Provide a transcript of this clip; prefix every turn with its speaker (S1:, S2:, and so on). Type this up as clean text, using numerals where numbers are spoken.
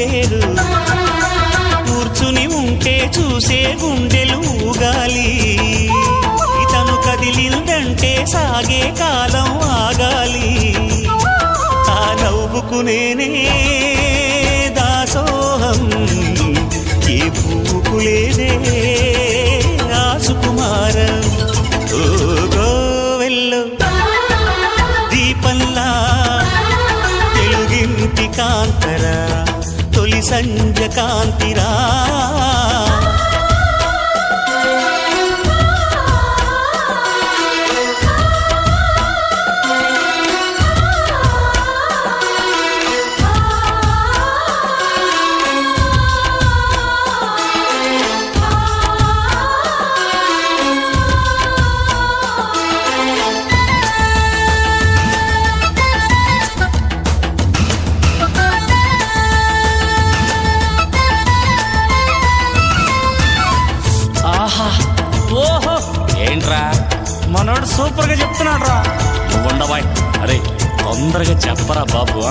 S1: పేరు. కూర్చుని ఉంటే చూసే గుండెలు ఊగాలి. ఇతను కదిలిందంటే సాగే కాలం ఆగాలి. ఆ నవ్వుకు నేనే దాసోహం, ఏ పువ్వుకు లేదే ఆ సుకుమారం. ఓ గోవెల్లో దీపంలా తెలుగింటి కాంతరా, తొలి సంజ కాంతిరా.
S2: ఓహో ఏంట్రా మనోడు సూపర్ గా చెప్తున్నాడు రా. నువ్వు ఉండవాయ్. అరే తొందరగా చెప్పరా బాబు.